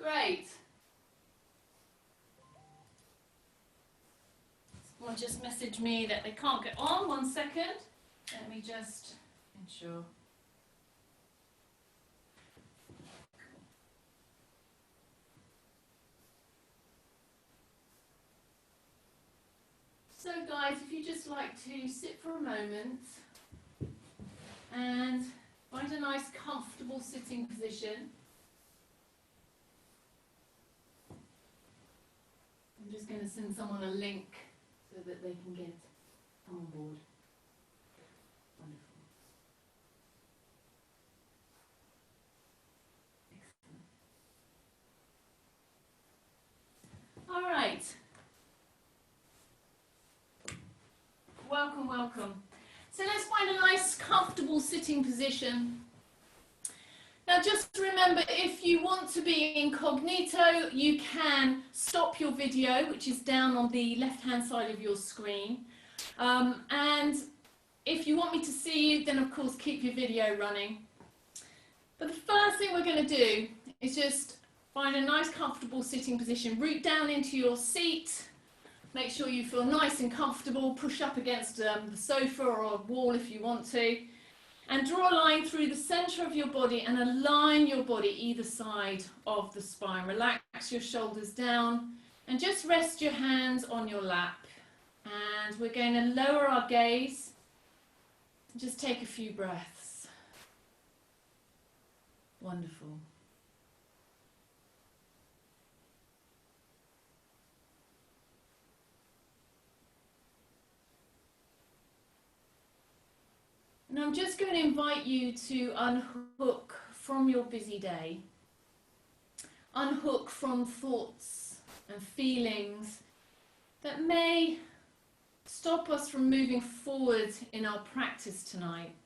Great. Someone just messaged me that they can't get on. 1 second. Let me just ensure. So guys, if you just like to sit for a moment and find a nice comfortable sitting position. I'm just going to send someone a link so that they can get on board. Wonderful. Excellent. All right. Welcome, welcome. So let's find a nice comfortable sitting position. Now just remember, if you want to be incognito, you can stop your video, which is down on the left-hand side of your screen. And if you want me to see you, then of course keep your video running. But the first thing we're going to do is just find a nice comfortable sitting position. Root down into your seat. Make sure you feel nice and comfortable. Push up against the sofa or a wall if you want to. And draw a line through the centre of your body and align your body either side of the spine. Relax your shoulders down and just rest your hands on your lap. And we're going to lower our gaze. Just take a few breaths. Wonderful. And I'm just going to invite you to unhook from your busy day. Unhook from thoughts and feelings that may stop us from moving forward in our practice tonight.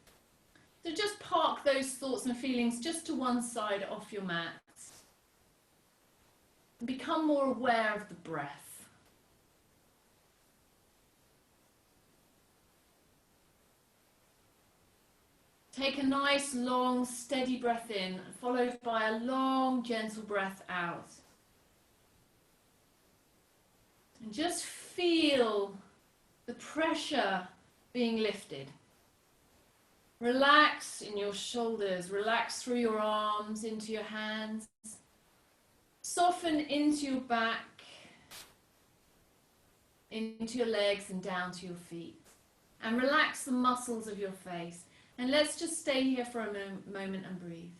So just park those thoughts and feelings just to one side off your mat. And become more aware of the breath. Take a nice, long, steady breath in, followed by a long, gentle breath out. And just feel the pressure being lifted. Relax in your shoulders, relax through your arms, into your hands. Soften into your back, into your legs and down to your feet. And relax the muscles of your face. And let's just stay here for a moment and breathe.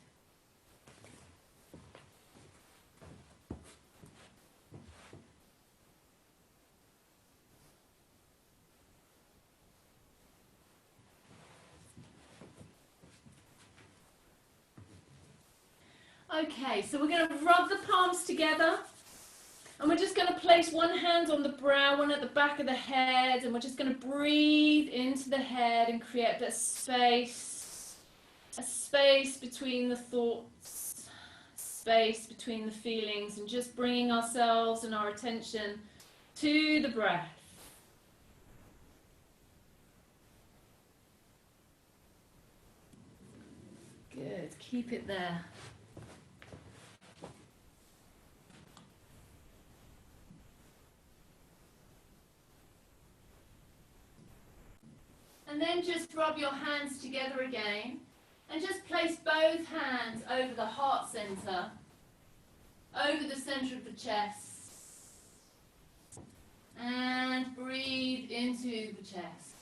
Okay, so we're going to rub the palms together. And we're just going to place one hand on the brow, one at the back of the head, and we're just going to breathe into the head and create a space between the thoughts, space between the feelings, and just bringing ourselves and our attention to the breath. Good, keep it there. And then just rub your hands together again and just place both hands over the heart center, over the center of the chest, and breathe into the chest.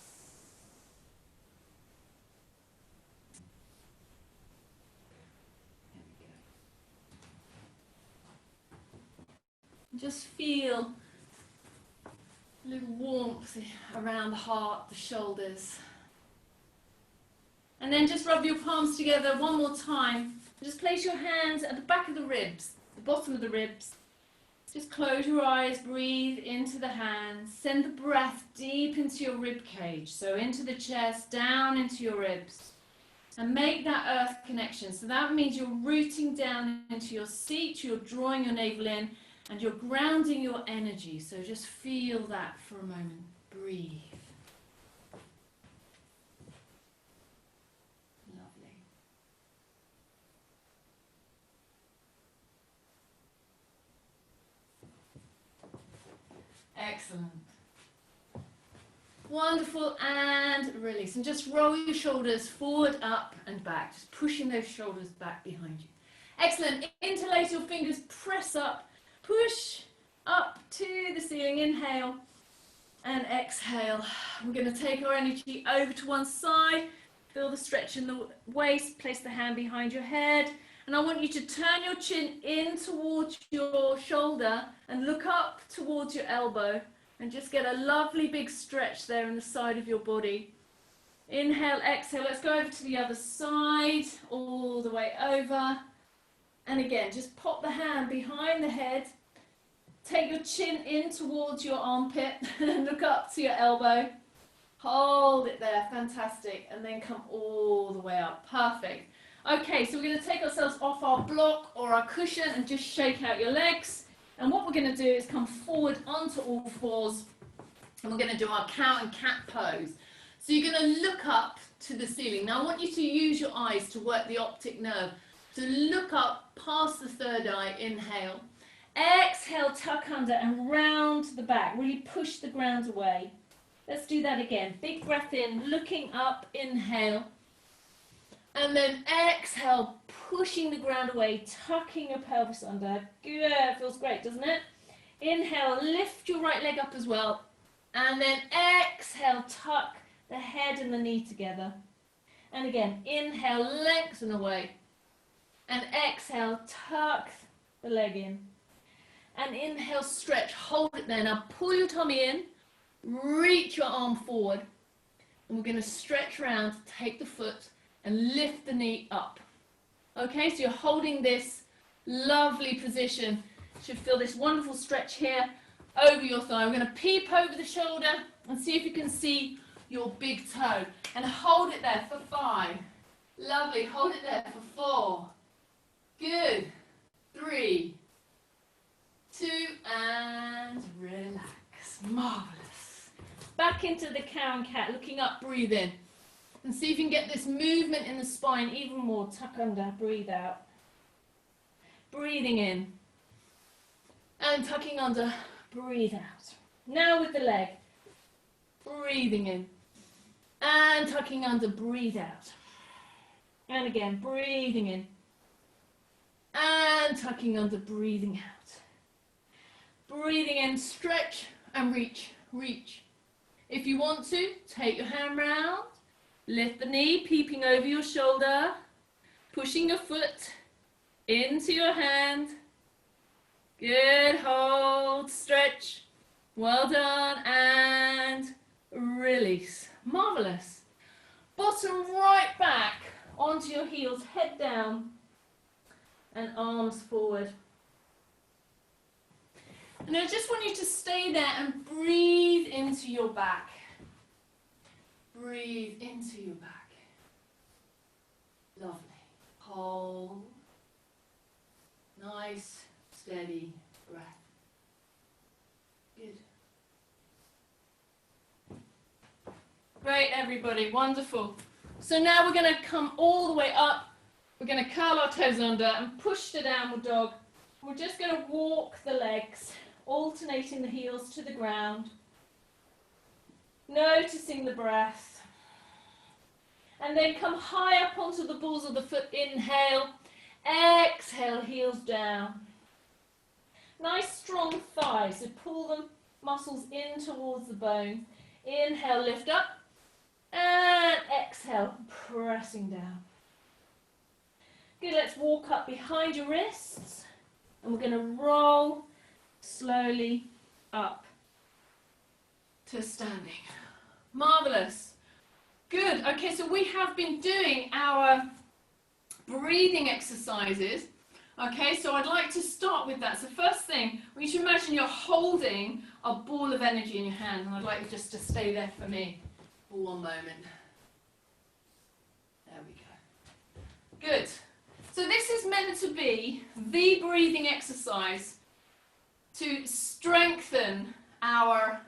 There we go. Just feel a little warmth around the heart, the shoulders. And then just rub your palms together one more time. Just place your hands at the back of the ribs, the bottom of the ribs. Just close your eyes, breathe into the hands. Send the breath deep into your rib cage. So into the chest, down into your ribs. And make that earth connection. So that means you're rooting down into your seat, you're drawing your navel in, and you're grounding your energy. So just feel that for a moment. Breathe. Lovely. Excellent. Wonderful, and release. And just roll your shoulders forward, up and back. Just pushing those shoulders back behind you. Excellent. Interlace your fingers, press up, push up to the ceiling. Inhale and exhale. We're going to take our energy over to one side. Feel the stretch in the waist. Place the hand behind your head. And I want you to turn your chin in towards your shoulder and look up towards your elbow. And just get a lovely big stretch there in the side of your body. Inhale, exhale. Let's go over to the other side, all the way over. And again, just pop the hand behind the head. Take your chin in towards your armpit and look up to your elbow. Hold it there, fantastic. And then come all the way up, perfect. Okay, so we're going to take ourselves off our block or our cushion and just shake out your legs. And what we're going to do is come forward onto all fours, and we're going to do our cow and cat pose. So you're going to look up to the ceiling. Now I want you to use your eyes to work the optic nerve. So look up past the third eye, inhale. Exhale, tuck under and round the back. Really push the ground away. Let's do that again. Big breath in, looking up, inhale. And then exhale, pushing the ground away, tucking your pelvis under. Good, feels great, doesn't it? Inhale, lift your right leg up as well. And then exhale, tuck the head and the knee together. And again, inhale, lengthen away. And exhale, tuck the leg in. And inhale, stretch, hold it there. Now pull your tummy in, reach your arm forward. And we're going to stretch around, take the foot, and lift the knee up. Okay, so you're holding this lovely position. You should feel this wonderful stretch here over your thigh. I'm going to peep over the shoulder and see if you can see your big toe. And hold it there for 5. Lovely, hold it there for 4. Good. 3, 2, and relax. Marvellous. Back into the cow and cat, looking up, breathe in. And see if you can get this movement in the spine even more. Tuck under, breathe out. Breathing in. And tucking under, breathe out. Now with the leg. Breathing in. And tucking under, breathe out. And again, breathing in. And tucking under, breathing out. Breathing in, stretch and reach, reach. If you want to, take your hand round. Lift the knee, peeping over your shoulder, pushing your foot into your hand. Good, hold, stretch. Well done, and release. Marvellous. Bottom right back onto your heels, head down, and arms forward. And I just want you to stay there and breathe into your back. Breathe into your back. Lovely. Hold. Nice, steady breath. Good. Great, everybody. Wonderful. So now we're going to come all the way up. We're going to curl our toes under and push the downward dog. We're just going to walk the legs, alternating the heels to the ground. Noticing the breath. And then come high up onto the balls of the foot. Inhale. Exhale, heels down. Nice strong thighs. So pull the muscles in towards the bones. Inhale, lift up. And exhale, pressing down. Good, let's walk up behind your wrists. And we're going to roll slowly up to standing. Marvellous. Good. Okay, so we have been doing our breathing exercises. Okay, so I'd like to start with that. So first thing, I want you to imagine you're holding a ball of energy in your hand, and I'd like you just to stay there for me for one moment. There we go. Good. So this is meant to be the breathing exercise to strengthen our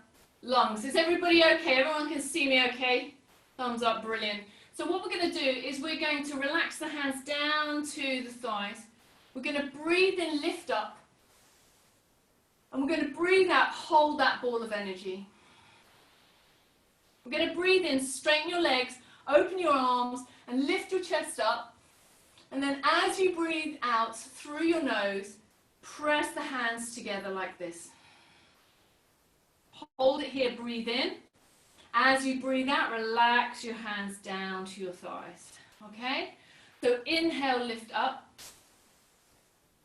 lungs. Is everybody okay? Everyone can see me okay? Thumbs up, brilliant. So what we're going to do is we're going to relax the hands down to the thighs. We're going to breathe in, lift up. And we're going to breathe out, hold that ball of energy. We're going to breathe in, straighten your legs, open your arms, and lift your chest up. And then as you breathe out through your nose, press the hands together like this. Hold it here, breathe in. As you breathe out, relax your hands down to your thighs. Okay? So inhale, lift up.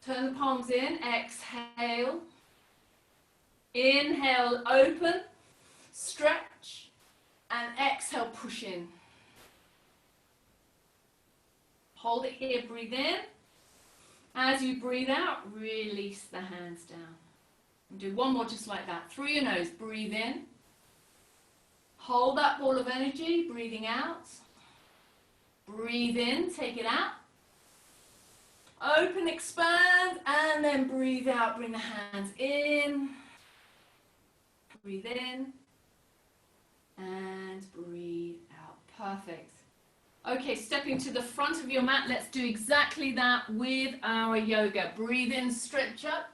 Turn the palms in, exhale. Inhale, open, stretch, and exhale, push in. Hold it here, breathe in. As you breathe out, release the hands down. And do one more just like that. Through your nose, breathe in. Hold that ball of energy, breathing out. Breathe in, take it out. Open, expand, and then breathe out. Bring the hands in. Breathe in. And breathe out. Perfect. Okay, stepping to the front of your mat, let's do exactly that with our yoga. Breathe in, stretch up.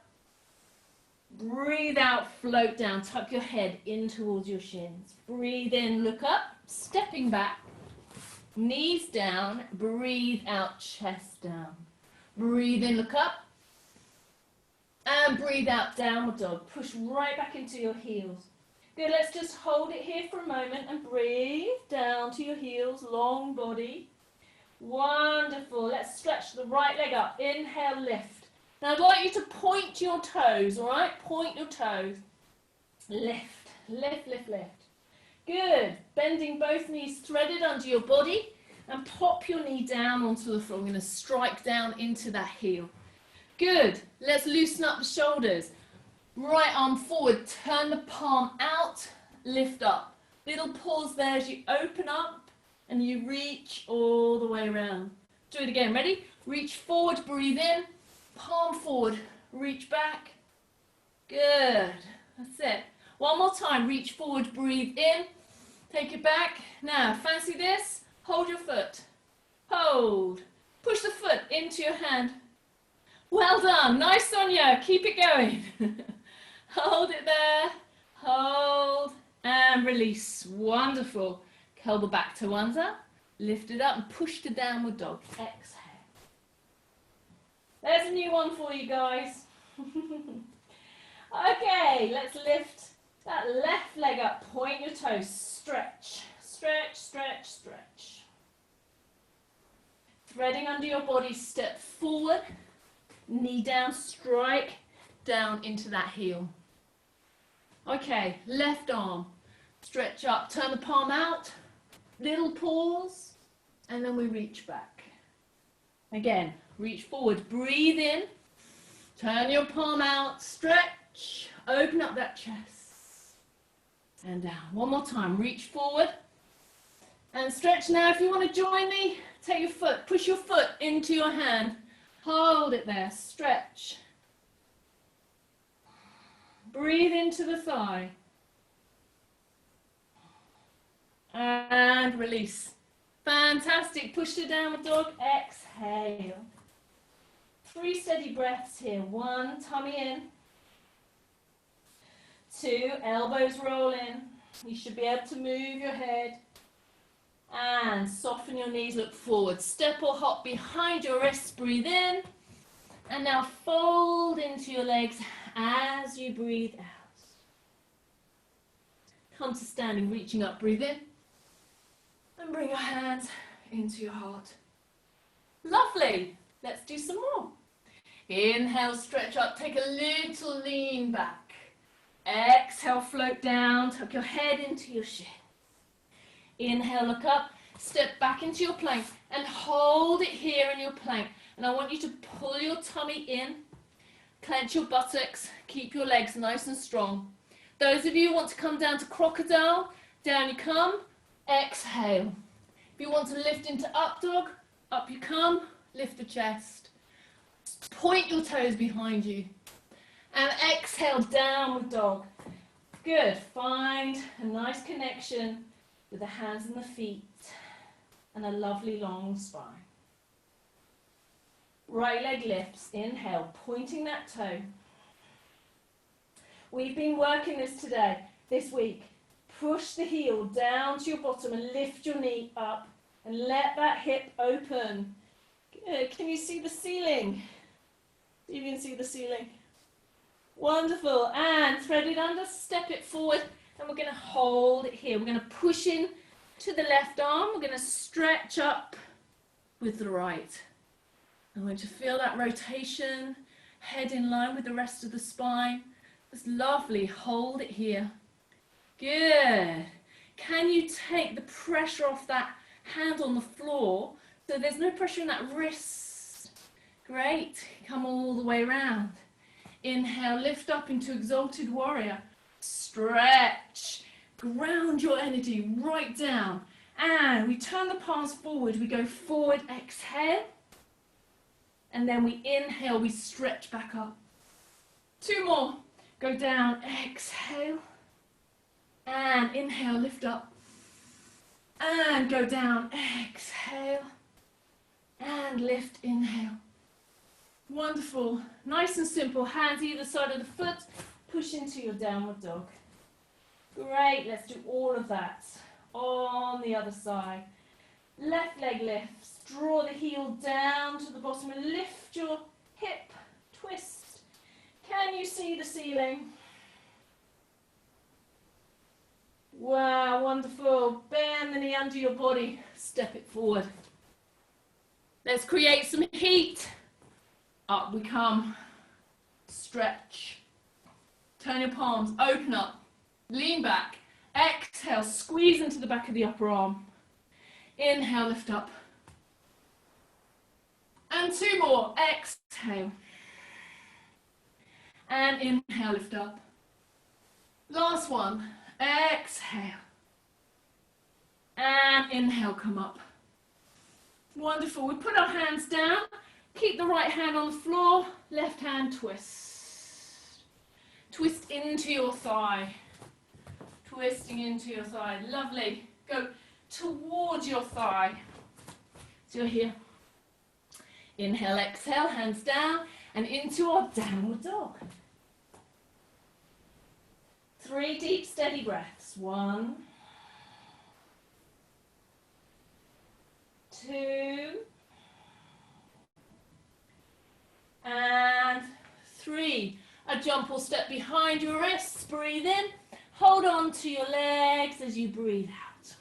Breathe out, float down. Tuck your head in towards your shins. Breathe in, look up, stepping back. Knees down, breathe out, chest down. Breathe in, look up. And breathe out, downward dog. Push right back into your heels. Good, let's just hold it here for a moment and breathe down to your heels, long body. Wonderful. Let's stretch the right leg up. Inhale, lift. Now I'd like you to point your toes, all right? Point your toes. Lift, lift, lift, lift. Good. Bending both knees threaded under your body and pop your knee down onto the floor. I'm going to strike down into that heel. Good. Let's loosen up the shoulders. Right arm forward, turn the palm out, lift up. Little pause there as you open up and you reach all the way around. Do it again, ready? Reach forward, breathe in, palm forward, reach back. Good, that's it. One more time, reach forward, breathe in, take it back. Now, fancy this? Hold your foot, hold. Push the foot into your hand. Well done, nice Sonia, keep it going. Hold it there, hold, and release. Wonderful. Curl the back toe under, lift it up and push to downward dog. Exhale. There's a new one for you guys. Okay, let's lift that left leg up, point your toes, stretch, stretch, stretch, stretch. Threading under your body, step forward, knee down, strike down into that heel. Okay, left arm, stretch up, turn the palm out, little pause, and then we reach back. Again, reach forward, breathe in, turn your palm out, stretch, open up that chest, and down. One more time, reach forward, and stretch. Now if you want to join me, take your foot, push your foot into your hand, hold it there, stretch. Breathe into the thigh. And release. Fantastic. Push to downward dog. Exhale. 3 steady breaths here. 1, tummy in. 2, elbows roll in. You should be able to move your head. And soften your knees, look forward. Step or hop behind your wrists. Breathe in. And now fold into your legs as you breathe out. Come to standing, reaching up, breathe in. And bring your hands into your heart. Lovely. Let's do some more. Inhale, stretch up, take a little lean back. Exhale, float down, tuck your head into your shin. Inhale, look up, step back into your plank and hold it here in your plank. And I want you to pull your tummy in, clench your buttocks, keep your legs nice and strong. Those of you who want to come down to crocodile, down you come, exhale. If you want to lift into up dog, up you come, lift the chest. Point your toes behind you. And exhale, downward dog. Good, find a nice connection with the hands and the feet and a lovely long spine. Right leg lifts, inhale, pointing that toe. We've been working this week. Push the heel down to your bottom and lift your knee up and let that hip open. Good. Can you see the ceiling? You can see the ceiling. Wonderful. And thread it under, step it forward, and we're going to hold it here. We're going to push in to the left arm. We're going to stretch up with the right. I'm going to feel that rotation, head in line with the rest of the spine. That's lovely. Hold it here. Good. Can you take the pressure off that hand on the floor so there's no pressure in that wrist? Great. Come all the way around. Inhale, lift up into Exalted Warrior. Stretch. Ground your energy right down. And we turn the palms forward. We go forward, exhale. And then we inhale, we stretch back up. 2 more. Go down, exhale. And inhale, lift up. And go down, exhale. And lift, inhale. Wonderful. Nice and simple. Hands either side of the foot. Push into your downward dog. Great. Let's do all of that on the other side. Left leg lifts. Draw the heel down to the bottom and lift your hip. Twist. Can you see the ceiling? Wow, wonderful. Bend the knee under your body. Step it forward. Let's create some heat. Up we come. Stretch. Turn your palms. Open up. Lean back. Exhale. Squeeze into the back of the upper arm. Inhale, lift up. And 2 more. Exhale. And inhale, lift up. Last one. Exhale. And inhale, come up. Wonderful. We put our hands down. Keep the right hand on the floor. Left hand twist. Twist into your thigh. Twisting into your thigh. Lovely. Go towards your thigh. So you're here. Inhale, exhale, hands down, and into our downward dog. 3 deep, steady breaths. 1, 2, and 3. A jump or step behind your wrists. Breathe in. Hold on to your legs as you breathe out.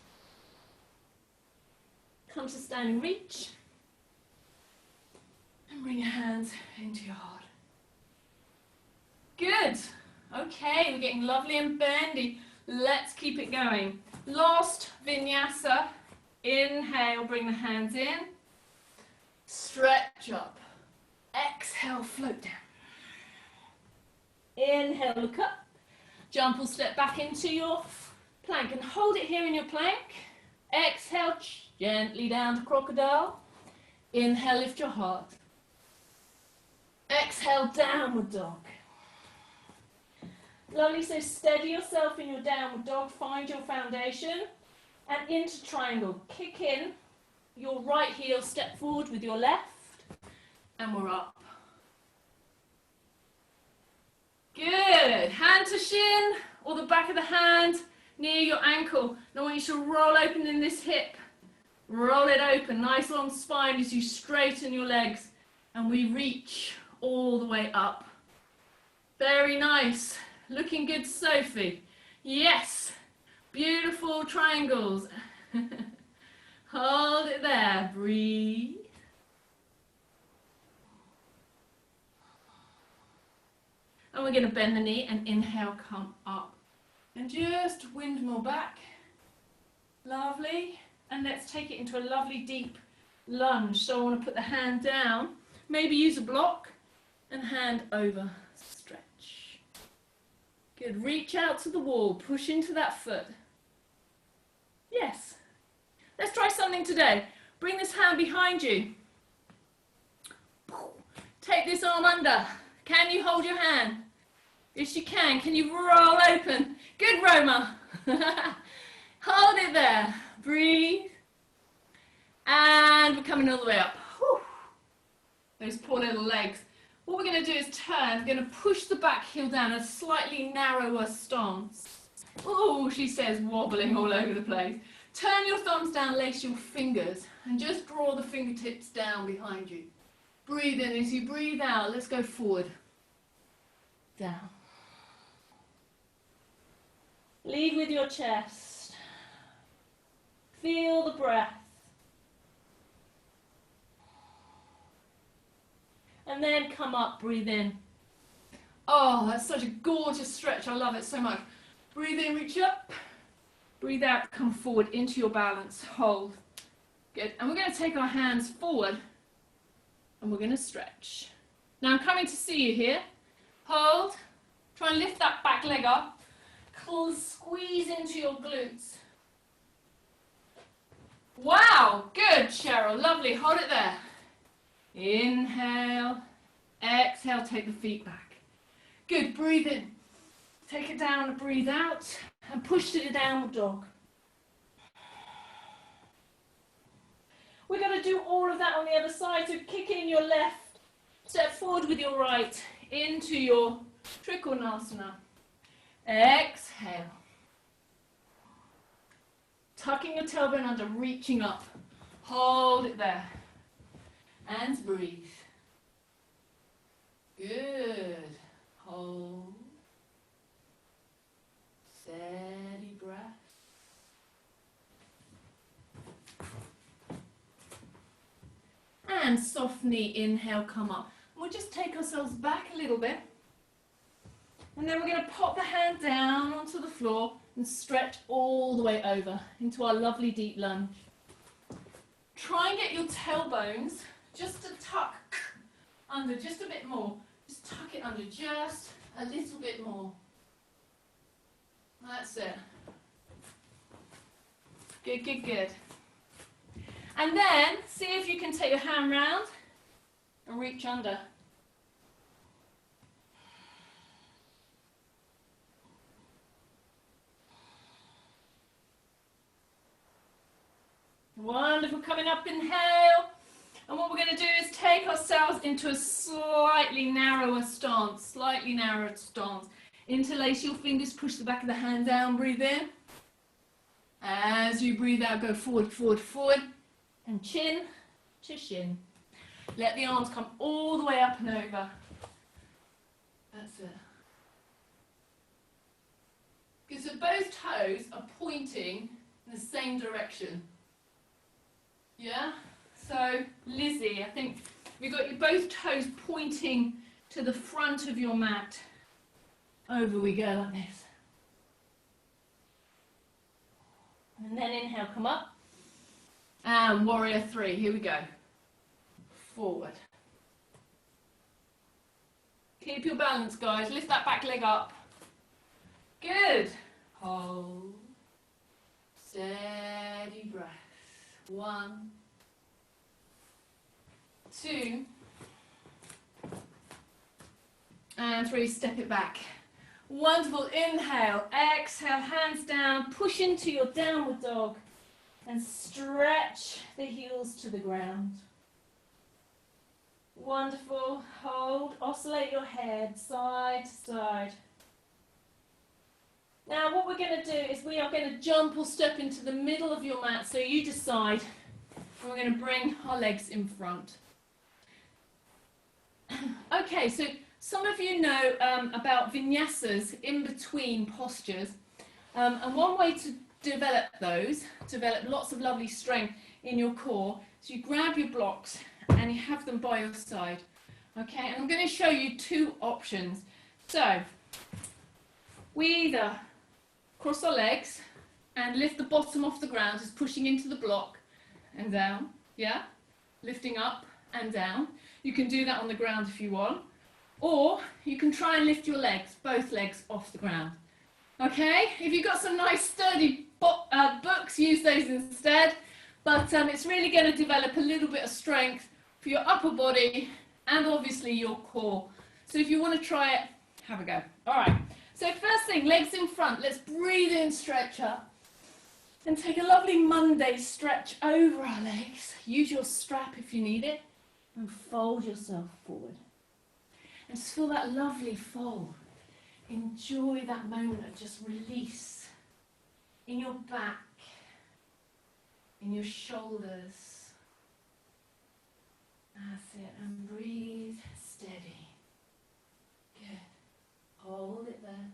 Come to standing reach. And bring your hands into your heart. Good. Okay, we're getting lovely and bendy. Let's keep it going. Last vinyasa. Inhale, bring the hands in. Stretch up. Exhale, float down. Inhale, look up. Jump or step back into your plank and hold it here in your plank. Exhale, gently down to crocodile. Inhale, lift your heart. Exhale, downward dog. Lovely, so steady yourself in your downward dog, find your foundation, and into triangle. Kick in your right heel, step forward with your left, and we're up. Good. Hand to shin, or the back of the hand near your ankle. Now I want you to roll open in this hip. Roll it open, nice long spine as you straighten your legs, and we reach all the way up. Very nice. Looking good, Sophie. Yes. Beautiful triangles. Hold it there. Breathe. And we're going to bend the knee and inhale, come up. And just windmill back. Lovely. And let's take it into a lovely deep lunge. So I want to put the hand down. Maybe use a block and hand over. Stretch. Good. Reach out to the wall. Push into that foot. Yes. Let's try something today. Bring this hand behind you. Take this arm under. Can you hold your hand? Yes, you can. Can you roll open? Good, Roma. Hold it there. Breathe. And we're coming all the way up. Whew. Those poor little legs. what we're going to do is turn. We're going to push the back heel down, a slightly narrower stance. Oh, she says, wobbling all over the place. Turn your thumbs down, lace your fingers, and just draw the fingertips down behind you. Breathe in. As you breathe out, let's go forward. Down. Lead with your chest. Feel the breath. And then come up, breathe in. Oh, that's such a gorgeous stretch. I love it so much. Breathe in, reach up. Breathe out, come forward into your balance. Hold. Good. And we're going to take our hands forward and we're going to stretch. Now I'm coming to see you here. Hold. Try and lift that back leg up. Squeeze into your glutes. Wow. Good, Cheryl. Lovely. Hold it there. Inhale, exhale, take the feet back. Good, breathe in. Take it down and breathe out and push to the downward dog. We're going to do all of that on the other side, so kick in your left, step forward with your right into your Trikonasana. Exhale. Tucking your tailbone under, reaching up. Hold it there. And breathe. Good. Hold. Steady breath. And softly inhale, come up. We'll just take ourselves back a little bit. And then we're going to pop the hand down onto the floor and stretch all the way over into our lovely deep lunge. Try and get your tailbones just to tuck under just a bit more. Just tuck it under just a little bit more. That's it. Good, good, good. And then see if you can take your hand round and reach under. Wonderful. Coming up, inhale. And what we're going to do is take ourselves into a slightly narrower stance. Interlace your fingers, push the back of the hand down, breathe in. As you breathe out, go forward, forward, forward. And chin to shin. Let the arms come all the way up and over. That's it. Good, so both toes are pointing in the same direction. Yeah? So, Lizzie, I think you've got your both toes pointing to the front of your mat. Over we go like this. And then inhale, come up. And warrior three, here we go. Forward. Keep your balance, guys. Lift that back leg up. Good. Hold. Steady breath. 1, 2, and 3. Step it back. Wonderful. Inhale, exhale, hands down, push into your downward dog and stretch the heels to the ground. Wonderful. Hold, oscillate your head side to side. Now what we're going to do is we are going to jump or step into the middle of your mat, so you decide. And we're going to bring our legs in front. Okay, so some of you know about vinyasas, in between postures, and one way to develop those, develop lots of lovely strength in your core, is you grab your blocks and you have them by your side. Okay, and I'm going to show you 2 options. So we either cross our legs and lift the bottom off the ground, just pushing into the block and down, yeah, lifting up and down. You can do that on the ground if you want. Or you can try and lift your legs, both legs off the ground. Okay, if you've got some nice sturdy books, use those instead. But it's really going to develop a little bit of strength for your upper body and obviously your core. So if you want to try it, have a go. All right, so first thing, legs in front. Let's breathe in, stretch up. And take a lovely Monday stretch over our legs. Use your strap if you need it. And fold yourself forward. And just feel that lovely fold. Enjoy that moment of just release in your back, in your shoulders. That's it. And breathe steady. Good. Hold it there.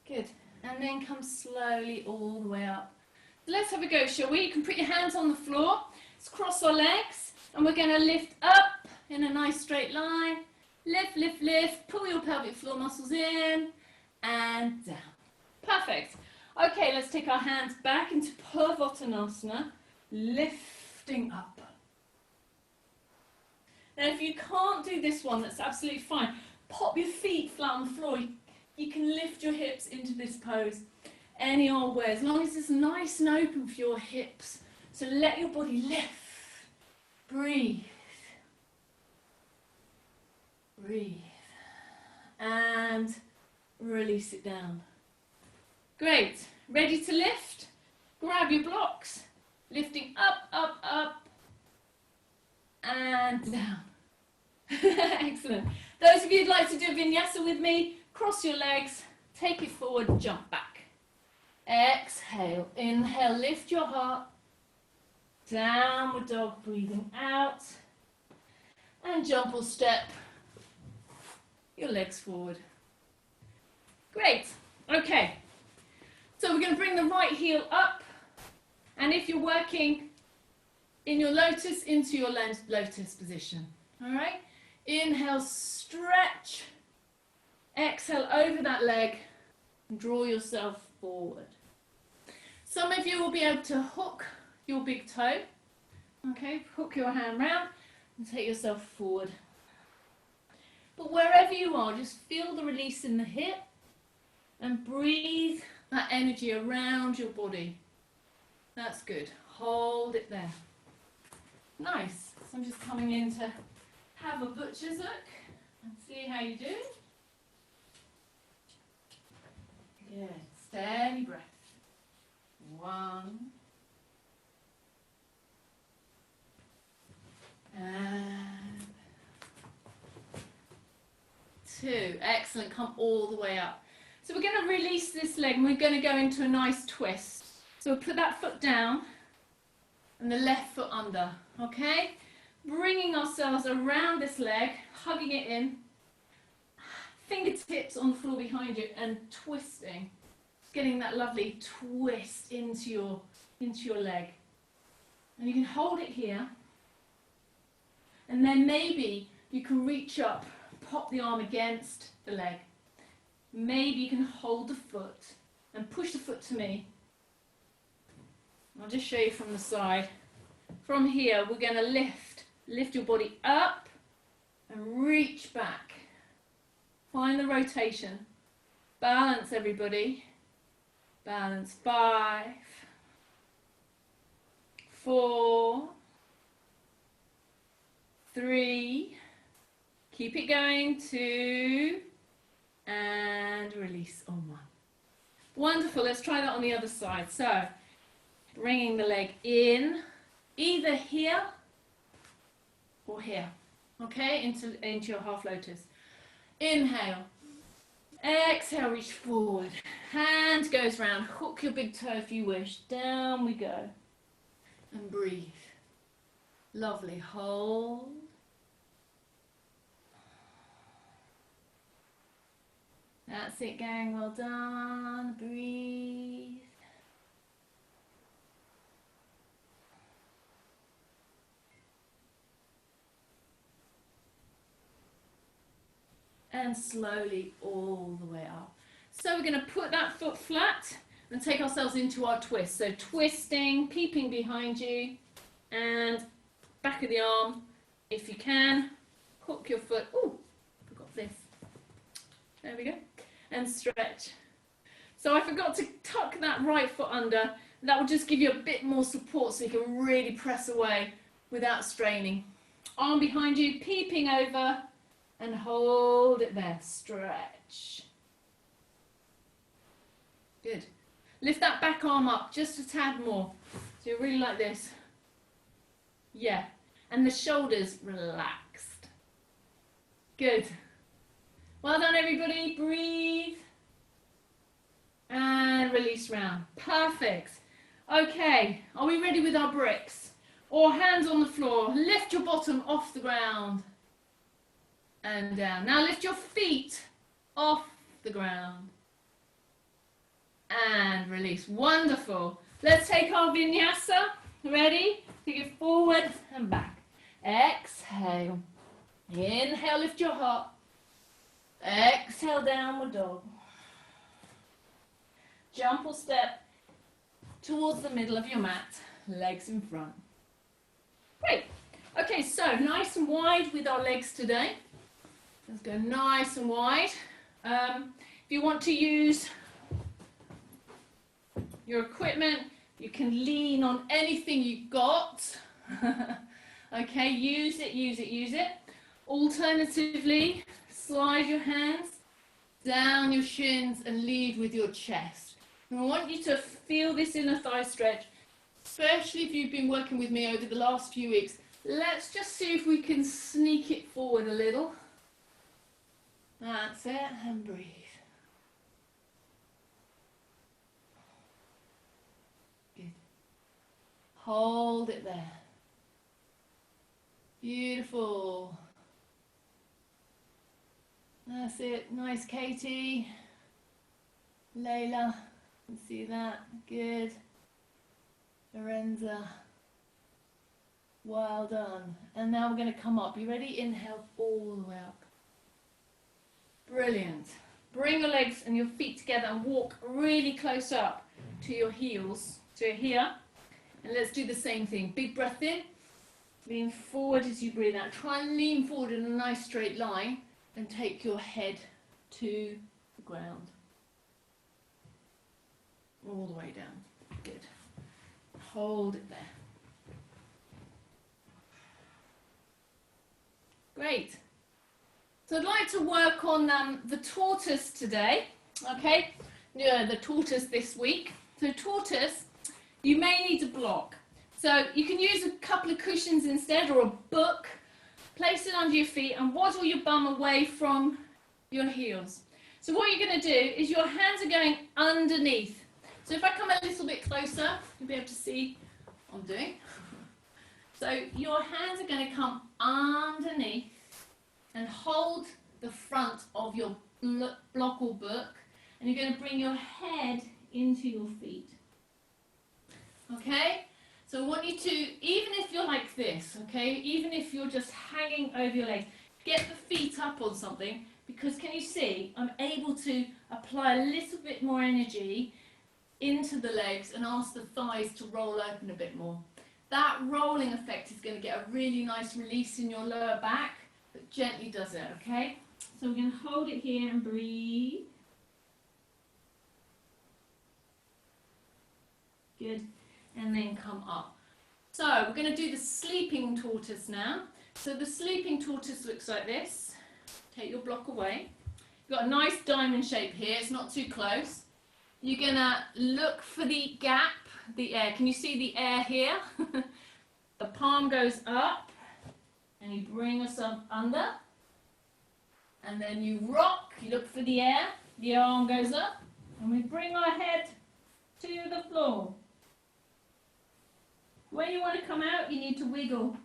Good. And then come slowly all the way up. Let's have a go, shall we? You can put your hands on the floor. Let's cross our legs. And we're going to lift up in a nice straight line. Lift, lift, lift. Pull your pelvic floor muscles in and down. Perfect. Okay, let's take our hands back into Purvottanasana. Lifting up. Now, if you can't do this one, that's absolutely fine. Pop your feet flat on the floor. You can lift your hips into this pose any old way, as long as it's nice and open for your hips. So let your body lift. Breathe. Breathe. And release it down. Great. Ready to lift? Grab your blocks. Lifting up, up, up. And down. Excellent. Those of you who'd like to do a vinyasa with me, cross your legs, take it forward, jump back. Exhale, inhale, lift your heart. Downward dog, breathing out. And jump or step your legs forward. Great. Okay. So we're going to bring the right heel up. And if you're working in your lotus, into your lotus position. All right? Inhale, stretch. Exhale over that leg and draw yourself forward. Some of you will be able to hook your big toe. Okay, hook your hand round and take yourself forward. But wherever you are, just feel the release in the hip and breathe that energy around your body. That's good. Hold it there. Nice. So I'm just coming in to have a butcher's look and see how you do. Good. Steady breath. 1. And 2. Excellent. Come all the way up. So we're going to release this leg and we're going to go into a nice twist. So we'll put that foot down and the left foot under. Okay? Bringing ourselves around this leg, hugging it in. Fingertips on the floor behind you and twisting. Getting that lovely twist into your leg. And you can hold it here. And then maybe you can reach up, pop the arm against the leg. Maybe you can hold the foot and push the foot to me. I'll just show you from the side. From here, we're going to lift your body up and reach back. Find the rotation. Balance, everybody. Balance. 5, 4, 3. Keep it going. 2. And release on 1. Wonderful. Let's try that on the other side. So, bringing the leg in, either here or here. Okay, into your half lotus. Inhale. Exhale, reach forward. Hand goes round. Hook your big toe if you wish. Down we go. And breathe. Lovely. Hold. That's it, gang. Well done. Breathe. And slowly all the way up. So we're going to put that foot flat and take ourselves into our twist. So twisting, peeping behind you, and back of the arm. If you can, hook your foot. Oh, forgot this. There we go. And stretch. So I forgot to tuck that right foot under. That will just give you a bit more support so you can really press away without straining. Arm behind you, peeping over. And hold it there. Stretch. Good. Lift that back arm up just a tad more. So you're really like this. Yeah. And the shoulders relaxed. Good. Well done, everybody. Breathe. And release round. Perfect. Okay. Are we ready with our bricks? Or hands on the floor. Lift your bottom off the ground. And down. Now lift your feet off the ground. And release. Wonderful. Let's take our vinyasa. Ready? Take it forward and back. Exhale. Inhale, lift your heart. Exhale, downward dog. Jump or step towards the middle of your mat. Legs in front. Great. Okay, so nice and wide with our legs today. Let's go nice and wide. If you want to use your equipment, you can lean on anything you've got. Okay, use it, use it, use it. Alternatively, slide your hands down your shins and lead with your chest. And I want you to feel this inner thigh stretch, especially if you've been working with me over the last few weeks. Let's just see if we can sneak it forward a little. That's it, and breathe. Good. Hold it there. Beautiful. That's it. Nice, Katie. Layla. You can see that. Good. Lorenza. Well done. And now we're going to come up. You ready? Inhale all the way up. Brilliant. Bring your legs and your feet together and walk really close up to your heels. So here. And let's do the same thing. Big breath in. Lean forward as you breathe out. Try and lean forward in a nice straight line and take your head to the ground. All the way down. Good. Hold it there. Great. So I'd like to work on the tortoise today. Okay? Yeah, the tortoise this week. So tortoise, you may need a block. So you can use a couple of cushions instead or a book. Place it under your feet and waddle your bum away from your heels. So what you're going to do is your hands are going underneath. So if I come a little bit closer, you'll be able to see what I'm doing. So your hands are going to come underneath and hold the front of your block or book. And you're going to bring your head into your feet. Okay? So I want you to, even if you're like this, okay, even if you're just hanging over your legs, get the feet up on something, because can you see, I'm able to apply a little bit more energy into the legs and ask the thighs to roll open a bit more. That rolling effect is going to get a really nice release in your lower back, but gently does it, okay? So we're going to hold it here and breathe. Good. And then come up. So we're going to do the sleeping tortoise now. So the sleeping tortoise looks like this. Take your block away. You've got a nice diamond shape here. It's not too close. You're going to look for the gap, the air. Can you see the air here? The palm goes up and you bring yourself under. And then you rock. You look for the air. The arm goes up. And we bring our head to the floor. When you want to come out, you need to wiggle.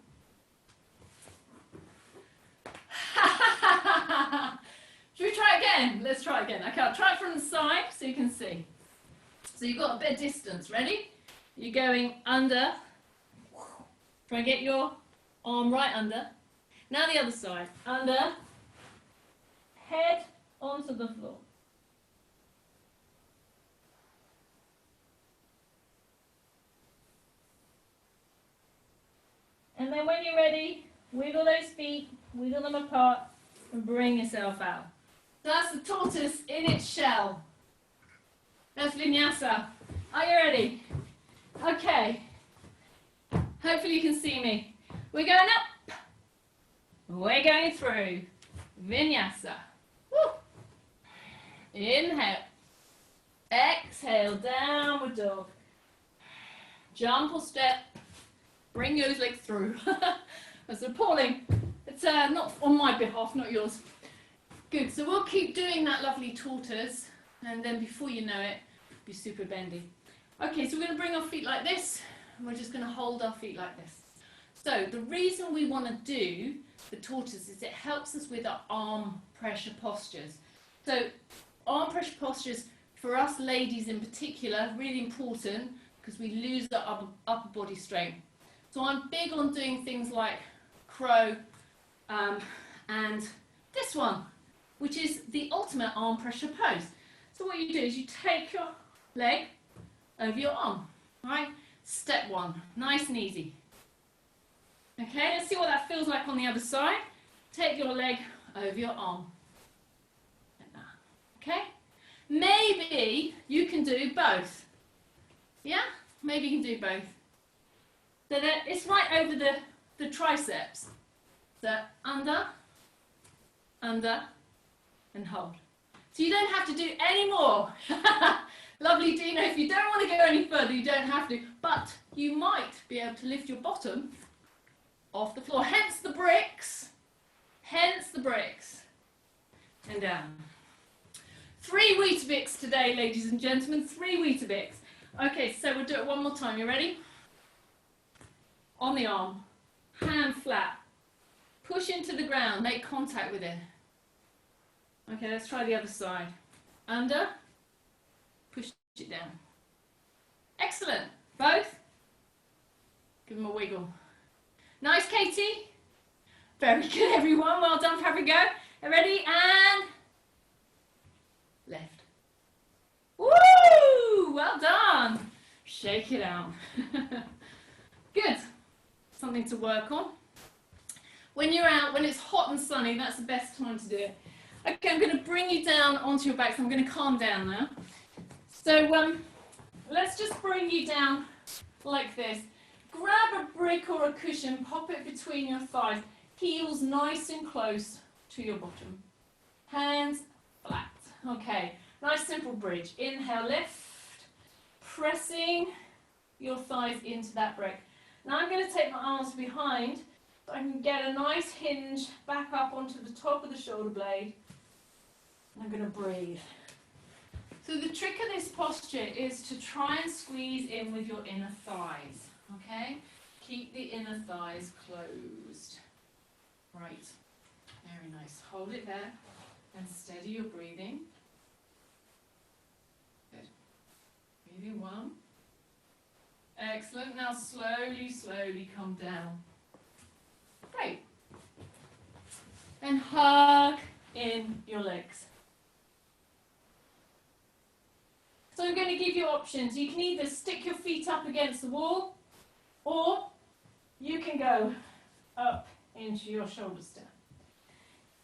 Should we try again? Let's try again. Okay, I'll try it from the side so you can see. So you've got a bit of distance. Ready? You're going under. Try and get your arm right under. Now the other side. Under. Head onto the floor. And then when you're ready, wiggle those feet, wiggle them apart, and bring yourself out. That's the tortoise in its shell. That's vinyasa. Are you ready? Okay. Hopefully you can see me. We're going up. We're going through. Vinyasa. Woo. Inhale. Exhale, downward dog. Jump or step. Bring those legs through. That's appalling. It's not on my behalf, not yours. Good, so we'll keep doing that lovely tortoise, and then before you know it, be super bendy. Okay, so we're going to bring our feet like this, and we're just going to hold our feet like this. So the reason we want to do the tortoise is it helps us with our arm pressure postures. So arm pressure postures, for us ladies in particular, really important because we lose our upper body strength. So I'm big on doing things like crow and this one, which is the ultimate arm pressure pose. So what you do is you take your leg over your arm, right? Step one, nice and easy. Okay, let's see what that feels like on the other side. Take your leg over your arm, like that. Okay? Maybe you can do both. Yeah? Maybe you can do both. So that it's right over the triceps. So under, and hold. So you don't have to do any more. Lovely, Dina. If you don't want to go any further, you don't have to. But you might be able to lift your bottom off the floor. Hence the bricks. Hence the bricks. And down. 3 Weetabix today, ladies and gentlemen. 3 Weetabix. Okay, so we'll do it one more time. You ready? On the arm. Hand flat. Push into the ground. Make contact with it. Okay, let's try the other side. Under. Push it down. Excellent. Both. Give them a wiggle. Nice, Katie. Very good, everyone. Well done. Have a go. Ready? And left. Woo! Well done. Shake it out. Good. Something to work on. When you're out, when it's hot and sunny, that's the best time to do it. Okay, I'm going to bring you down onto your back, so I'm going to calm down now. So let's just bring you down like this. Grab a brick or a cushion, pop it between your thighs, heels nice and close to your bottom. Hands flat. Okay, nice simple bridge. Inhale, lift, pressing your thighs into that brick. Now I'm going to take my arms behind so I can get a nice hinge back up onto the top of the shoulder blade. And I'm going to breathe. So the trick of this posture is to try and squeeze in with your inner thighs. Okay? Keep the inner thighs closed. Right. Very nice. Hold it there and steady your breathing. Good. Breathing one. Excellent. Now slowly, slowly come down. Great. And hug in your legs. So I'm going to give you options. You can either stick your feet up against the wall, or you can go up into your shoulder stand.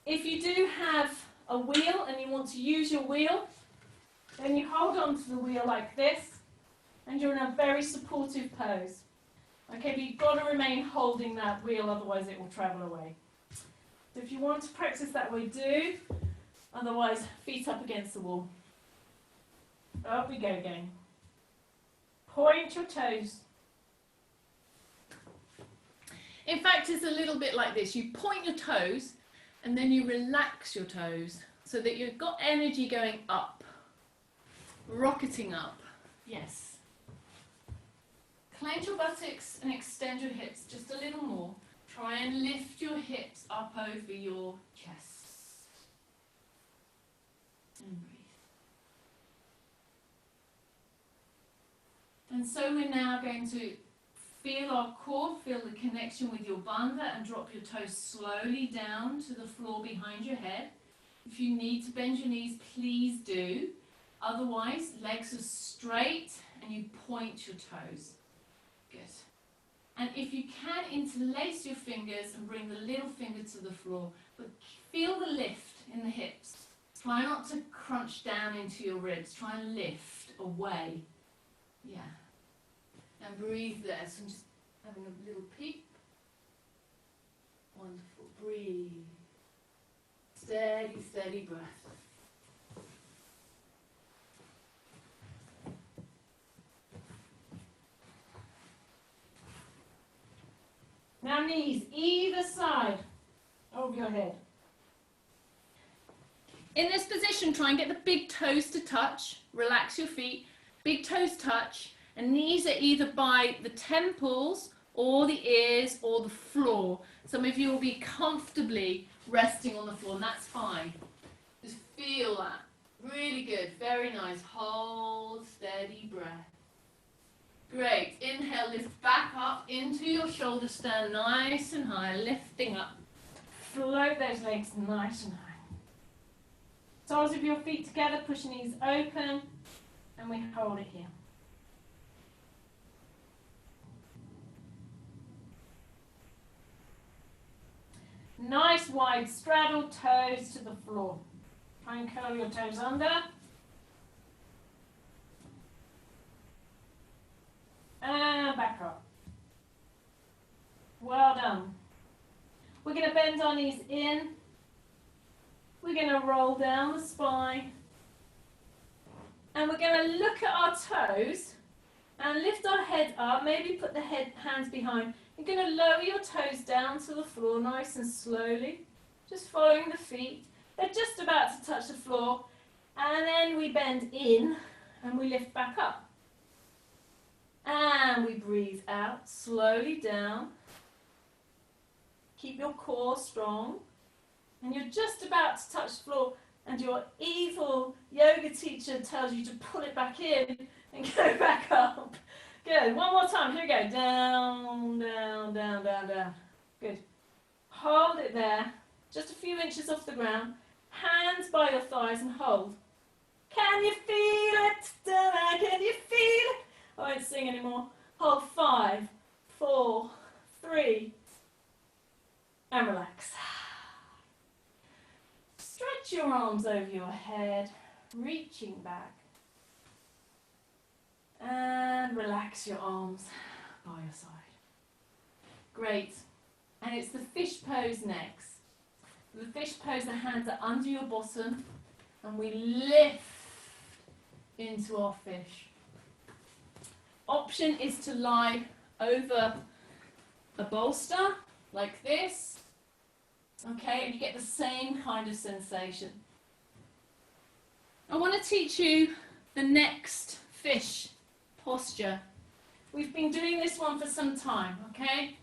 If you do have a wheel and you want to use your wheel, then you hold on to the wheel like this, and you're in a very supportive pose. Okay, but you've got to remain holding that wheel, otherwise it will travel away. So if you want to practice that way, do. Otherwise, feet up against the wall. Up we go again. Point your toes. In fact, it's a little bit like this. You point your toes and then you relax your toes so that you've got energy going up, rocketing up. Yes. Clench your buttocks and extend your hips just a little more. Try and lift your hips up over your chest. And breathe. And so we're now going to feel our core, feel the connection with your bandha, and drop your toes slowly down to the floor behind your head. If you need to bend your knees, please do. Otherwise, legs are straight and you point your toes. Good. And if you can, interlace your fingers and bring the little finger to the floor, but feel the lift in the hips. Try not to crunch down into your ribs. Try and lift away. Yeah. And breathe there. So I'm just having a little peep. Wonderful. Breathe. Steady, steady breath. Now knees either side of your head. In this position, try and get the big toes to touch. Relax your feet. Big toes touch, and knees are either by the temples or the ears or the floor. Some of you will be comfortably resting on the floor, and that's fine. Just feel that. Really good. Very nice. Hold, steady breath. Great. Inhale, lift back up into your shoulder stand, nice and high, lifting up. Float those legs nice and high. Soles of your feet together, push knees open, and we hold it here. Nice wide straddle, toes to the floor. Try and curl your toes under. And back up. Well done. We're going to bend our knees in. We're going to roll down the spine. And we're going to look at our toes and lift our head up. Maybe put the hands behind. You're going to lower your toes down to the floor nice and slowly. Just following the feet. They're just about to touch the floor. And then we bend in and we lift back up. And we breathe out, slowly down. Keep your core strong. And you're just about to touch the floor, and your evil yoga teacher tells you to pull it back in and go back up. Good. One more time. Here we go. Down, down, down, down, down. Good. Hold it there, just a few inches off the ground. Hands by your thighs and hold. Can you feel it? Can you feel it? I won't sing anymore. Hold 5, 4, 3, and relax. Stretch your arms over your head, reaching back. And relax your arms by your side. Great. And it's the fish pose next. The fish pose, the hands are under your bottom, and we lift into our fish. Option is to lie over a bolster like this, okay, and you get the same kind of sensation. I want to teach you the next fish posture. We've been doing this one for some time, okay?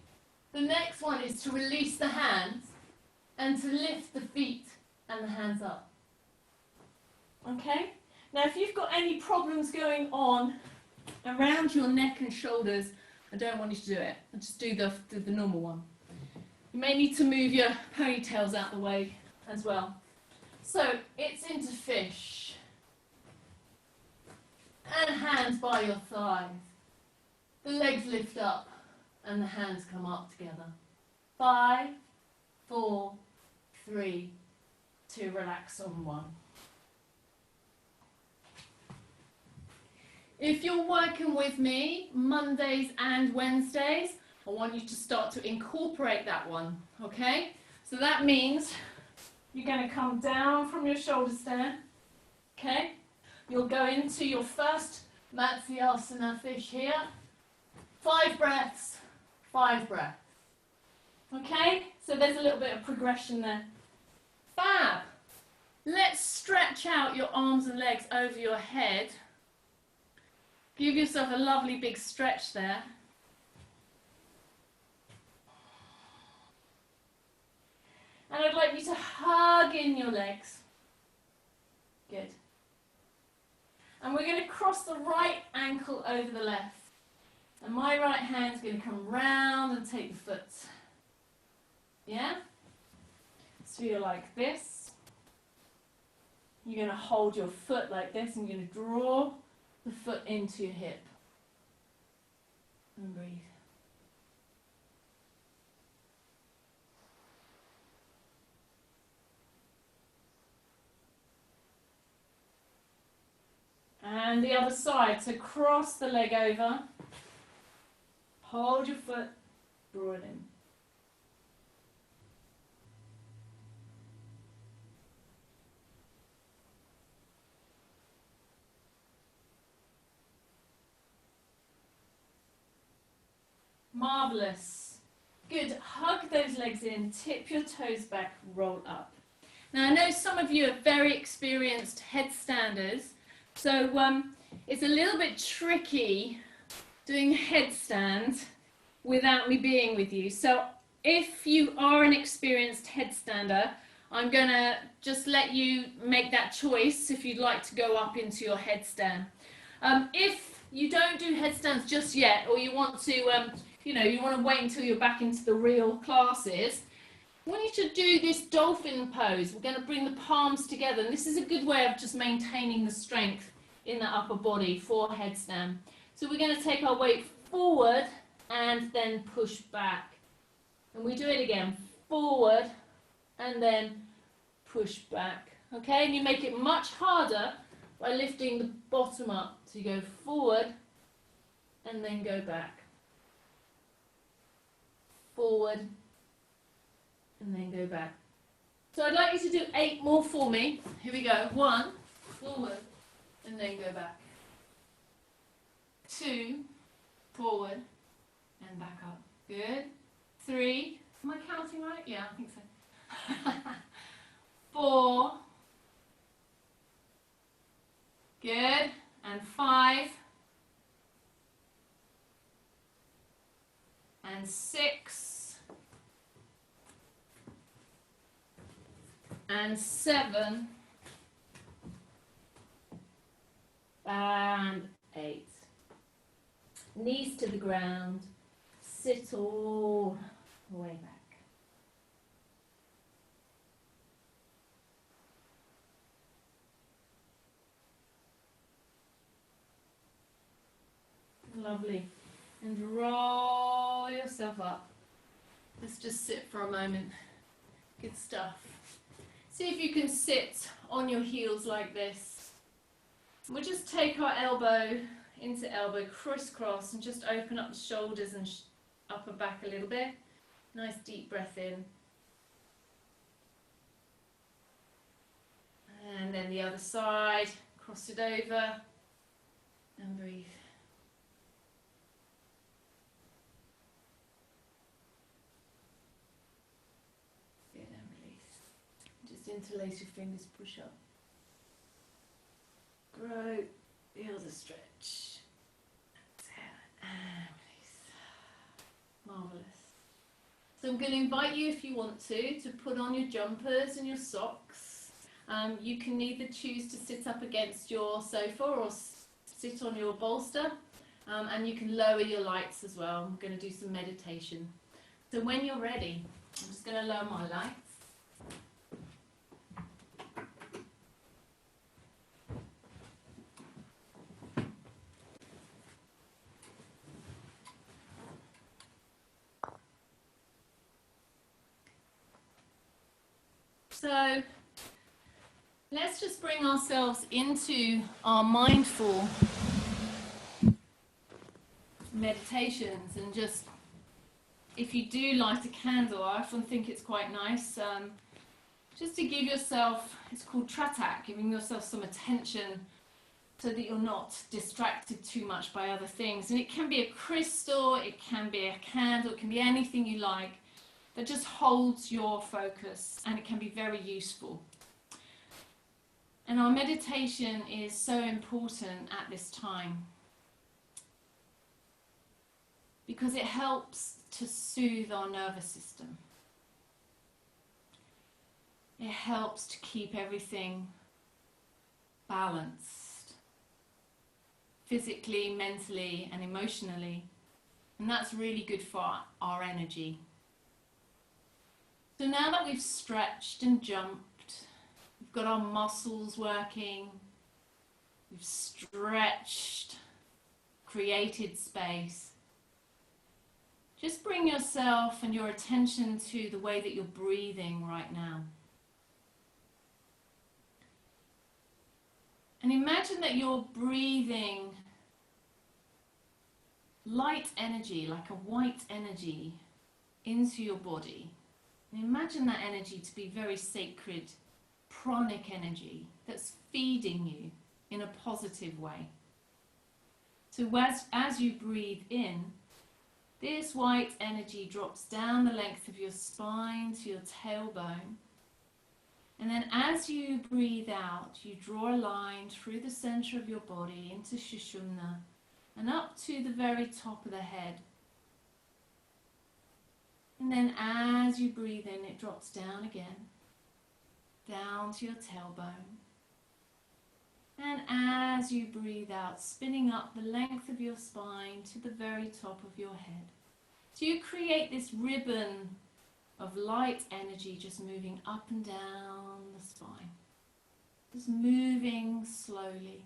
The next one is to release the hands and to lift the feet and the hands up. Okay? Now if you've got any problems going on around your neck and shoulders, I don't want you to do it. I'll just do the normal one. You may need to move your ponytails out the way as well. So it's into fish. And hands by your thighs. The legs lift up and the hands come up together. 5, 4, 3, 2, relax on 1. If you're working with me Mondays and Wednesdays, I want you to start to incorporate that one, okay? So that means you're going to come down from your shoulder stand, okay? You'll go into your first Matsyasana fish here. 5 breaths, 5 breaths. Okay? So there's a little bit of progression there. Fab! Let's stretch out your arms and legs over your head. Give yourself a lovely big stretch there. And I'd like you to hug in your legs. Good. And we're going to cross the right ankle over the left. And my right hand's going to come round and take the foot. Yeah? So you're like this. You're going to hold your foot like this, and you're going to draw the foot into your hip. And breathe. And the other side, so cross the leg over, hold your foot, draw it in. Marvellous. Good. Hug those legs in, tip your toes back, roll up. Now, I know some of you are very experienced headstanders, so it's a little bit tricky doing headstand without me being with you. So if you are an experienced headstander, I'm going to just let you make that choice if you'd like to go up into your headstand. If you don't do headstands just yet, or you want to, you want to wait until you're back into the real classes, I want you to do this dolphin pose. We're going to bring the palms together, and this is a good way of just maintaining the strength in the upper body for headstand. So we're going to take our weight forward and then push back. And we do it again, forward and then push back. Okay, and you make it much harder by lifting the bottom up. So you go forward and then go back. Forward and then go back. So I'd like you to do 8 more for me. Here we go. 1, forward and then go back. 2, forward and back up. Good. 3, am I counting right? Yeah, I think so. 4, good, and 5, and 6, and 7, and 8. Knees to the ground, sit all the way back. Lovely. And roll yourself up. Let's just sit for a moment. Good stuff. See if you can sit on your heels like this. We'll just take our elbow into elbow, crisscross, and just open up the shoulders and upper back a little bit. Nice deep breath in. And then the other side, cross it over and breathe. Good, and release. Just interlace your fingers, push up. Grow, feel the stretch. Exhale and release. Marvellous. So I'm going to invite you, if you want to put on your jumpers and your socks. You can either choose to sit up against your sofa or sit on your bolster, and you can lower your lights as well. I'm going to do some meditation. So when you're ready, I'm just going to lower my lights. So let's just bring ourselves into our mindful meditations, and just, if you do light a candle, I often think it's quite nice just to give yourself, it's called tratak, giving yourself some attention so that you're not distracted too much by other things. And it can be a crystal, it can be a candle, it can be anything you like that just holds your focus, and it can be very useful. And our meditation is so important at this time because it helps to soothe our nervous system. It helps to keep everything balanced, physically, mentally, and emotionally. And that's really good for our energy. So now that we've stretched and jumped, we've got our muscles working, we've stretched, created space, just bring yourself and your attention to the way that you're breathing right now. And imagine that you're breathing light energy, like a white energy, into your body. And imagine that energy to be very sacred, pranic energy that's feeding you in a positive way. So as you breathe in, This white energy drops down the length of your spine to your tailbone. And then as you breathe out, you draw a line through the center of your body into Sushumna and up to the very top of the head. And then as you breathe in, it drops down again, down to your tailbone. And as you breathe out, spinning up the length of your spine to the very top of your head. So you create this ribbon of light energy just moving up and down the spine. Just moving slowly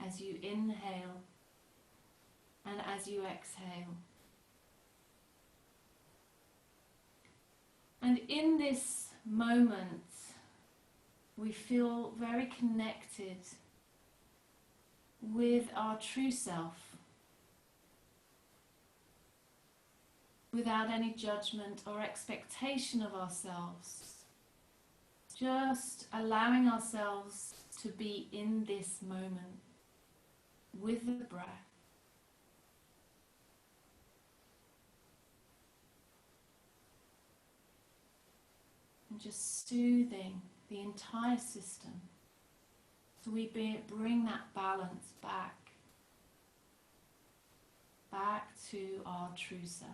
as you inhale and as you exhale. And in this moment, we feel very connected with our true self, without any judgment or expectation of ourselves, just allowing ourselves to be in this moment with the breath. And just soothing the entire system. So we bring that balance back to our true self.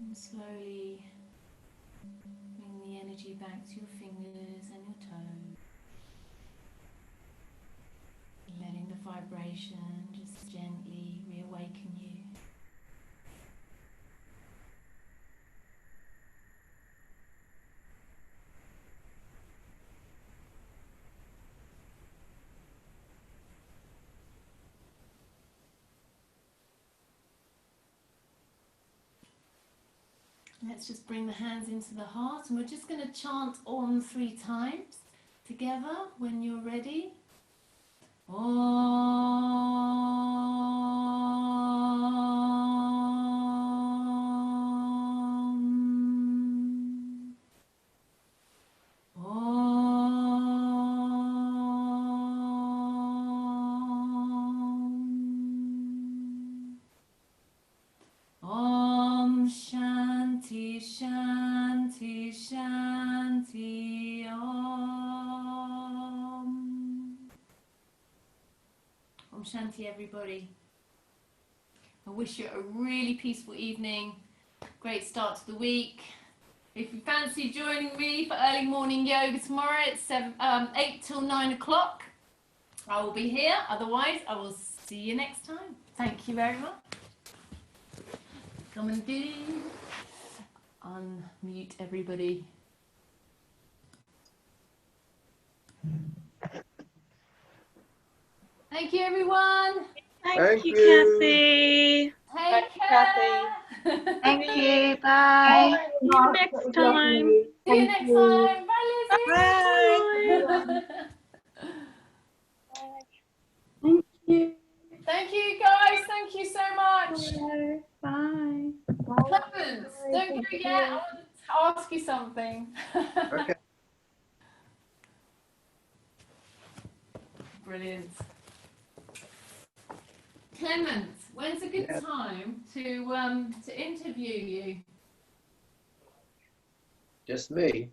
And slowly bring the energy back to your fingers and your toes. Letting the vibration just gently reawaken you. Let's just bring the hands into the heart, and we're just going to chant Om 3 times together when you're ready. Om. Om. Om Shanti Shanti Shanti Om. Om Shanti, everybody. I wish you a really peaceful evening. Great start to the week. If you fancy joining me for early morning yoga tomorrow, it's 8 till 9 o'clock. I will be here. Otherwise, I will see you next time. Thank you very much. Come and do. Unmute everybody. Thank you, everyone. Thank you, Cathy. Take care. Thank you. Bye. See you next time. See you next time. Bye, Lizzie. Bye. Thank you. Thank you, guys. Thank you so much. Bye. Clemens, don't go yet. I want to ask you something. Okay. Brilliant. Clemens, when's a good time to interview you? Just me?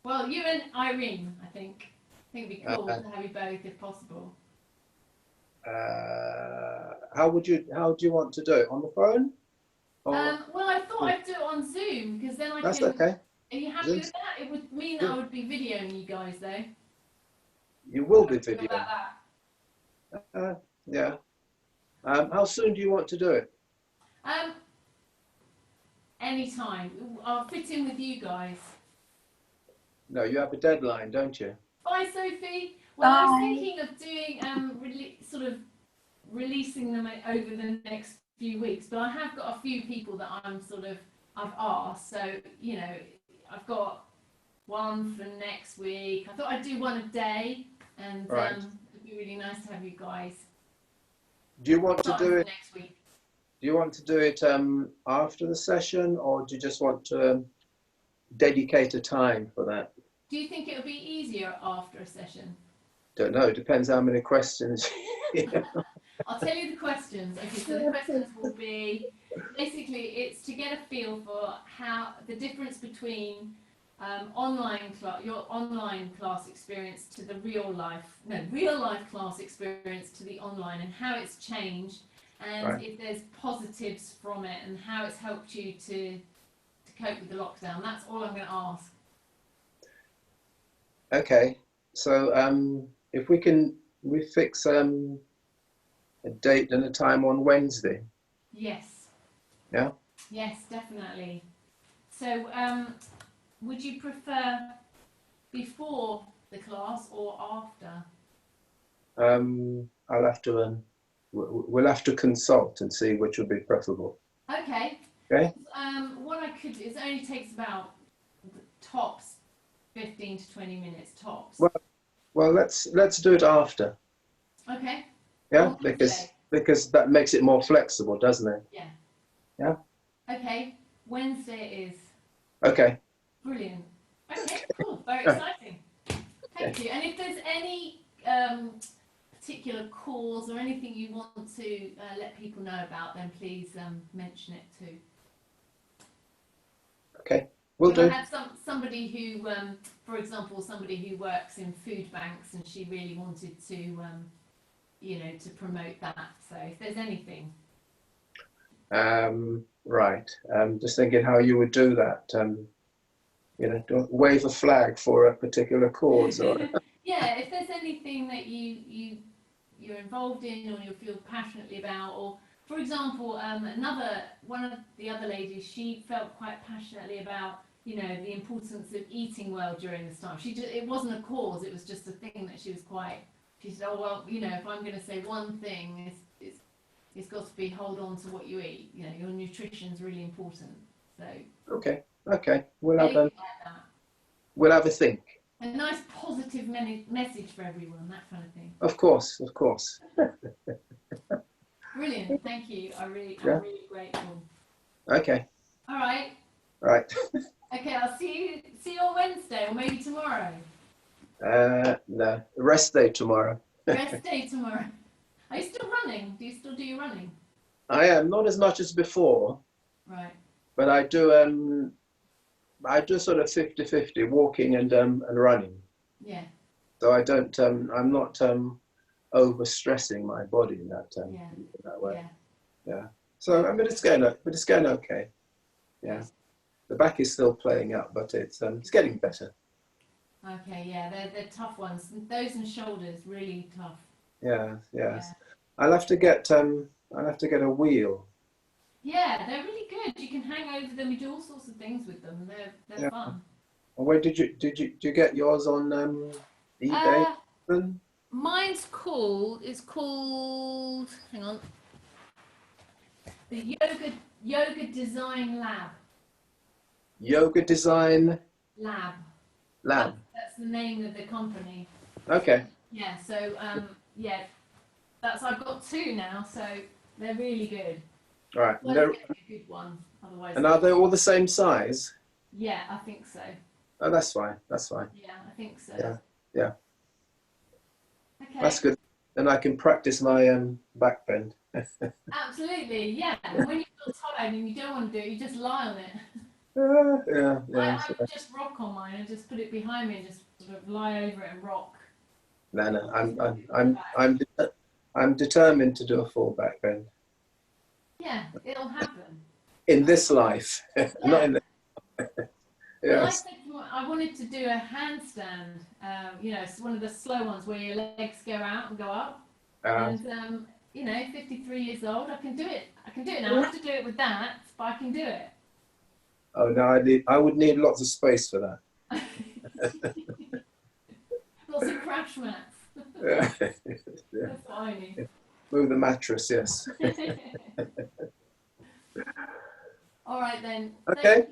Well, you and Irene, I think. I think it'd be cool to have you both if possible. How do you want to do it? On the phone? Or... Well, I thought I'd do it on Zoom because then I That's can. okay. Are you happy with that? It would mean that I would be videoing you guys, though. You will be What do you feel videoing. about that? Yeah. How soon do you want to do it? Anytime. I'll fit in with you guys. No, you have a deadline, don't you? Bye, Sophie. Well, I was Bye. thinking of doing sort of releasing them over the next few weeks, but I have got a few people that I've asked. So you know, I've got one for next week. I thought I'd do one a day, and Right. it'd be really nice to have you guys. Do you want to do it? Next week. Do you want to do it after the session, or do you just want to dedicate a time for that? Do you think it would be easier after a session? Don't know. Depends how many questions. I'll tell you the questions. Okay, so the questions will be basically it's to get a feel for how the difference between your online class experience to the real life class experience to the online, and how it's changed, and Right. if there's positives from it, and how it's helped you to cope with the lockdown. That's all I'm going to ask. Okay. So if we fix a date and a time on Wednesday. Yes. Yeah. Yes, definitely. So, would you prefer before the class or after? I'll have to. We'll have to consult and see which would be preferable. Okay. Okay. What I could do is it only takes about tops 15 to 20 minutes tops. Well, let's do it after. Okay. Yeah, because that makes it more flexible, doesn't it? Yeah. Yeah. Okay. Wednesday it is. Okay. Brilliant. Okay. Cool. Very exciting. Thank you. And if there's any particular cause or anything you want to let people know about, then please mention it too. Okay. We'll do. I had somebody who, for example, somebody who works in food banks, and she really wanted to, to promote that. So if there's anything. Right. Just thinking how you would do that. Don't wave a flag for a particular cause. Or... Yeah, if there's anything that you're involved in or you feel passionately about, or for example, one of the other ladies, she felt quite passionately about, the importance of eating well during this time. It wasn't a cause, it was just a thing that she said, oh, well, if I'm going to say one thing, it's got to be hold on to what you eat. Your nutrition's really important. So Okay. We'll have a think. A nice positive message for everyone, that kind of thing. Of course. Brilliant, thank you. I'm really grateful. Okay. All right. Right. Okay, I'll see you on Wednesday or maybe tomorrow. No, rest day tomorrow. Rest day tomorrow. Are you still running? Do you still do your running? I am, not as much as before. Right. But I do sort of 50-50 walking and running. Yeah. So I don't I'm not over stressing my body in that way. Yeah. So I mean it's going okay. Yeah. The back is still playing up, but it's getting better. Okay, yeah, they're tough ones. Those and shoulders, really tough. Yeah, yes. Yeah. I'll have to get a wheel. Yeah, they're really good. You can hang over them. You do all sorts of things with them. They're Yeah. fun. And where did you get yours on eBay? Then? Mine's called. It's called. Hang on. The Yoga Design Lab. Yoga Design Lab. Lab. That's the name of the company. Okay. Yeah. So yeah, I've got two now. So they're really good. All right. Well, it's a good one. Otherwise. And are they all the same size? Yeah, I think so. Oh, that's fine. That's fine. Yeah, I think so. Yeah. Yeah. Okay. That's good. Then I can practice my back bend. Absolutely, yeah. When you feel tired and you don't want to do it, you just lie on it. Yeah. I just rock on mine and just put it behind me and just sort of lie over it and rock. No. I'm determined to do a full back bend Yeah, it'll happen. in this life, not in the. Well, I Yes. said to I wanted to do a handstand. You know, it's one of the slow ones where your legs go out and go up. And you know, 53 years old, I can do it. I can do it now. I have to do it with that, but I can do it. Oh no, I would need lots of space for that. Lots of crash mats. Yeah. That's what I need. Move the mattress, yes. All right then. Okay,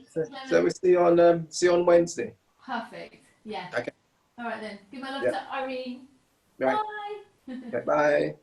so we see you on Wednesday. Perfect. Yeah. Okay. All right then. Give my love Yeah. to Irene. Right. Bye. Okay, bye.